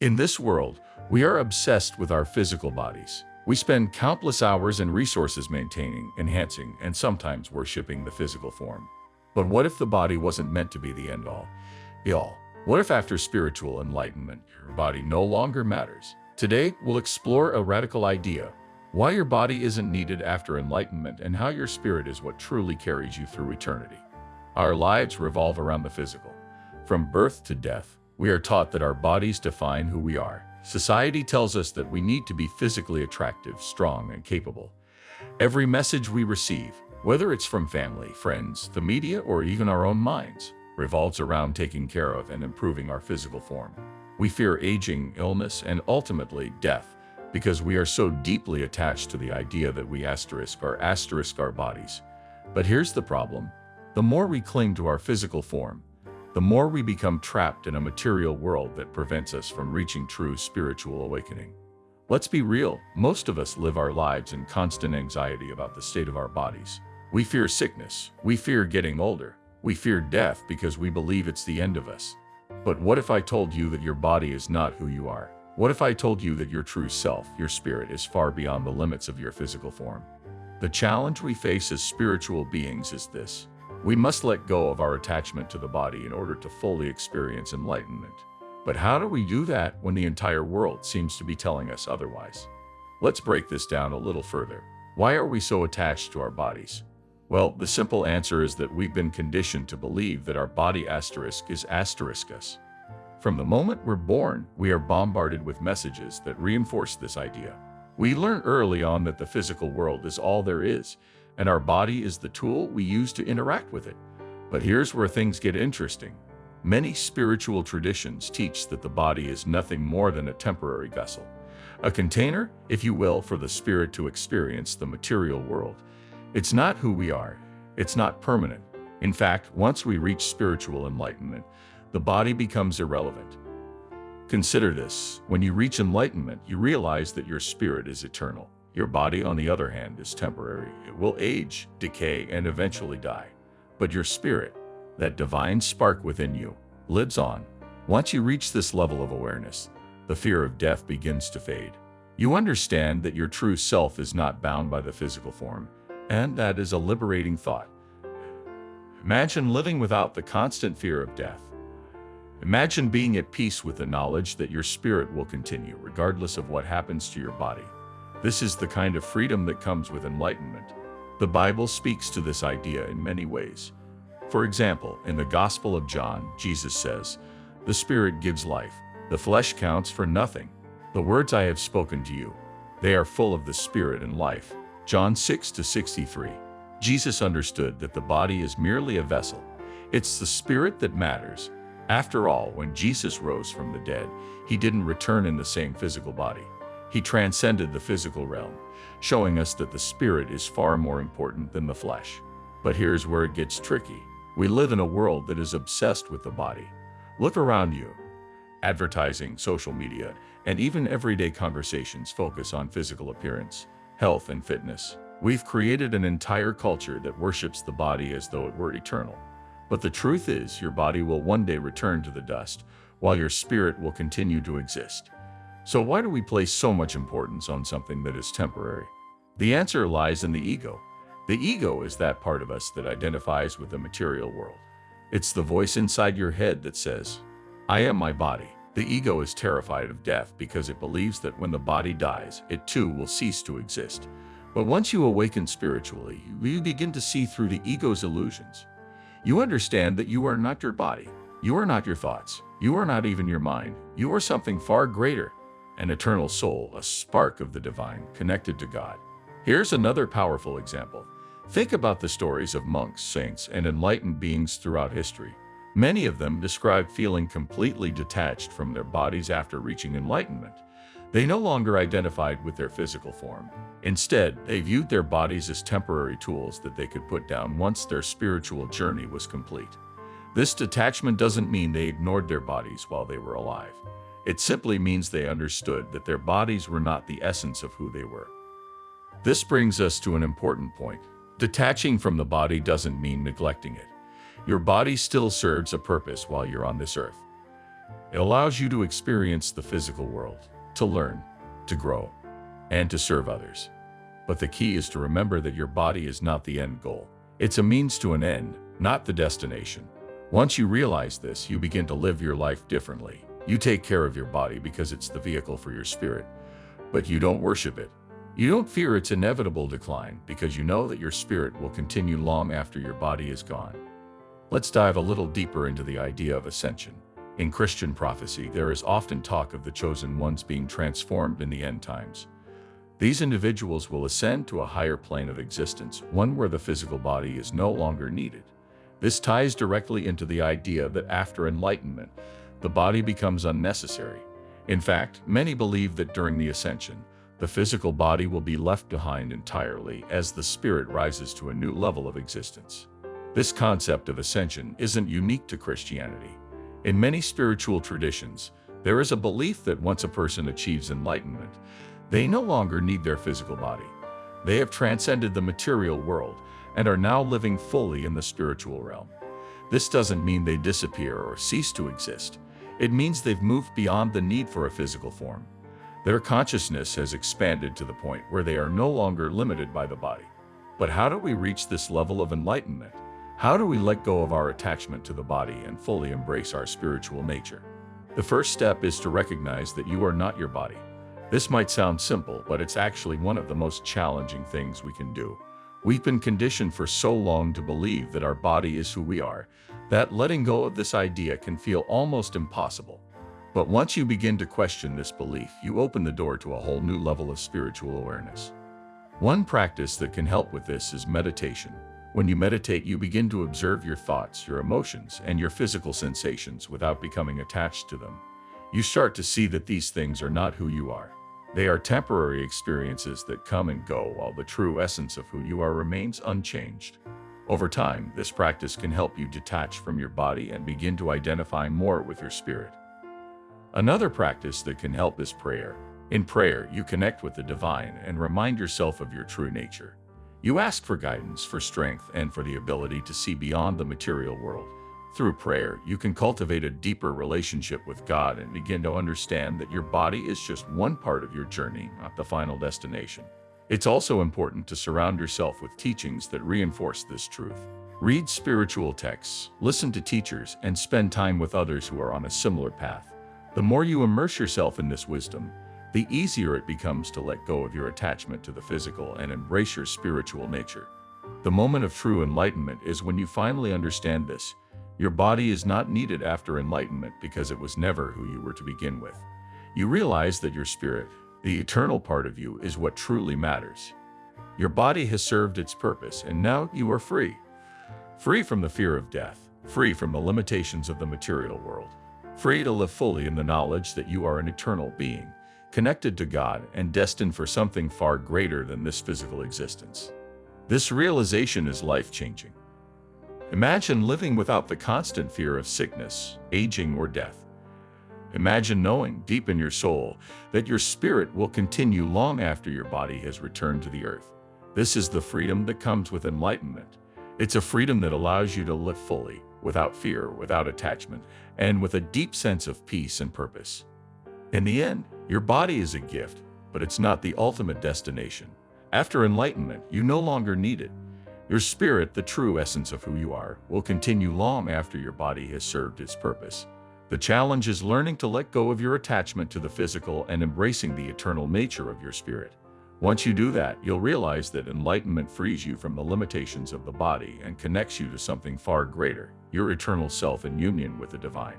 In this world, we are obsessed with our physical bodies. We spend countless hours and resources maintaining, enhancing, and sometimes worshipping the physical form. But what if the body wasn't meant to be the end-all, be-all? What if after spiritual enlightenment, your body no longer matters? Today, we'll explore a radical idea: why your body isn't needed after enlightenment and how your spirit is what truly carries you through eternity. Our lives revolve around the physical. From birth to death, we are taught that our bodies define who we are. Society tells us that we need to be physically attractive, strong, and capable. Every message we receive, whether it's from family, friends, the media, or even our own minds, revolves around taking care of and improving our physical form. We fear aging, illness, and ultimately death because we are so deeply attached to the idea that we asterisk our bodies. But here's the problem: the more we cling to our physical form, the more we become trapped in a material world that prevents us from reaching true spiritual awakening. Let's be real, most of us live our lives in constant anxiety about the state of our bodies. We fear sickness, we fear getting older, we fear death because we believe it's the end of us. But what if I told you that your body is not who you are? What if I told you that your true self, your spirit, is far beyond the limits of your physical form? The challenge we face as spiritual beings is this: we must let go of our attachment to the body in order to fully experience enlightenment. But how do we do that when the entire world seems to be telling us otherwise? Let's break this down a little further. Why are we so attached to our bodies? Well, the simple answer is that we've been conditioned to believe that our body is us. From the moment we're born, we are bombarded with messages that reinforce this idea. We learn early on that the physical world is all there is, and our body is the tool we use to interact with it. But here's where things get interesting. Many spiritual traditions teach that the body is nothing more than a temporary vessel, a container, if you will, for the spirit to experience the material world. It's not who we are. It's not permanent. In fact, once we reach spiritual enlightenment, the body becomes irrelevant. Consider this: when you reach enlightenment, you realize that your spirit is eternal. Your body, on the other hand, is temporary. It will age, decay, and eventually die. But your spirit, that divine spark within you, lives on. Once you reach this level of awareness, the fear of death begins to fade. You understand that your true self is not bound by the physical form, and that is a liberating thought. Imagine living without the constant fear of death. Imagine being at peace with the knowledge that your spirit will continue regardless of what happens to your body. This is the kind of freedom that comes with enlightenment. The Bible speaks to this idea in many ways. For example, in the Gospel of John, Jesus says, "The Spirit gives life. The flesh counts for nothing. The words I have spoken to you, they are full of the Spirit and life." John 6:63. Jesus understood that the body is merely a vessel. It's the spirit that matters. After all, when Jesus rose from the dead, he didn't return in the same physical body. He transcended the physical realm, showing us that the spirit is far more important than the flesh. But here's where it gets tricky. We live in a world that is obsessed with the body. Look around you. Advertising, social media, and even everyday conversations focus on physical appearance, health, and fitness. We've created an entire culture that worships the body as though it were eternal. But the truth is, your body will one day return to the dust, while your spirit will continue to exist. So why do we place so much importance on something that is temporary? The answer lies in the ego. The ego is that part of us that identifies with the material world. It's the voice inside your head that says, "I am my body." The ego is terrified of death because it believes that when the body dies, it too will cease to exist. But once you awaken spiritually, you begin to see through the ego's illusions. You understand that you are not your body. You are not your thoughts. You are not even your mind. You are something far greater, an eternal soul, a spark of the divine, connected to God. Here's another powerful example. Think about the stories of monks, saints, and enlightened beings throughout history. Many of them describe feeling completely detached from their bodies after reaching enlightenment. They no longer identified with their physical form. Instead, they viewed their bodies as temporary tools that they could put down once their spiritual journey was complete. This detachment doesn't mean they ignored their bodies while they were alive. It simply means they understood that their bodies were not the essence of who they were. This brings us to an important point. Detaching from the body doesn't mean neglecting it. Your body still serves a purpose while you're on this earth. It allows you to experience the physical world, to learn, to grow, and to serve others. But the key is to remember that your body is not the end goal. It's a means to an end, not the destination. Once you realize this, you begin to live your life differently. You take care of your body because it's the vehicle for your spirit, but you don't worship it. You don't fear its inevitable decline because you know that your spirit will continue long after your body is gone. Let's dive a little deeper into the idea of ascension. In Christian prophecy, there is often talk of the chosen ones being transformed in the end times. These individuals will ascend to a higher plane of existence, one where the physical body is no longer needed. This ties directly into the idea that after enlightenment, the body becomes unnecessary. In fact, many believe that during the ascension, the physical body will be left behind entirely as the spirit rises to a new level of existence. This concept of ascension isn't unique to Christianity. In many spiritual traditions, there is a belief that once a person achieves enlightenment, they no longer need their physical body. They have transcended the material world and are now living fully in the spiritual realm. This doesn't mean they disappear or cease to exist. It means they've moved beyond the need for a physical form. Their consciousness has expanded to the point where they are no longer limited by the body. But how do we reach this level of enlightenment? How do we let go of our attachment to the body and fully embrace our spiritual nature? The first step is to recognize that you are not your body. This might sound simple, but it's actually one of the most challenging things we can do. We've been conditioned for so long to believe that our body is who we are, that letting go of this idea can feel almost impossible. But once you begin to question this belief, you open the door to a whole new level of spiritual awareness. One practice that can help with this is meditation. When you meditate, you begin to observe your thoughts, your emotions, and your physical sensations without becoming attached to them. You start to see that these things are not who you are. They are temporary experiences that come and go while the true essence of who you are remains unchanged. Over time, this practice can help you detach from your body and begin to identify more with your spirit. Another practice that can help is prayer. In prayer, you connect with the divine and remind yourself of your true nature. You ask for guidance, for strength, and for the ability to see beyond the material world. Through prayer, you can cultivate a deeper relationship with God and begin to understand that your body is just one part of your journey, not the final destination. It's also important to surround yourself with teachings that reinforce this truth. Read spiritual texts, listen to teachers, and spend time with others who are on a similar path. The more you immerse yourself in this wisdom, the easier it becomes to let go of your attachment to the physical and embrace your spiritual nature. The moment of true enlightenment is when you finally understand this. Your body is not needed after enlightenment because it was never who you were to begin with. You realize that your spirit, the eternal part of you, is what truly matters. Your body has served its purpose, and now you are free. Free from the fear of death, free from the limitations of the material world, free to live fully in the knowledge that you are an eternal being, connected to God and destined for something far greater than this physical existence. This realization is life-changing. Imagine living without the constant fear of sickness, aging, or death. Imagine knowing deep in your soul that your spirit will continue long after your body has returned to the earth. This is the freedom that comes with enlightenment. It's a freedom that allows you to live fully, without fear, without attachment, and with a deep sense of peace and purpose. In the end, your body is a gift, but it's not the ultimate destination. After enlightenment, you no longer need it. Your spirit, the true essence of who you are, will continue long after your body has served its purpose. The challenge is learning to let go of your attachment to the physical and embracing the eternal nature of your spirit. Once you do that, you'll realize that enlightenment frees you from the limitations of the body and connects you to something far greater, your eternal self in union with the divine.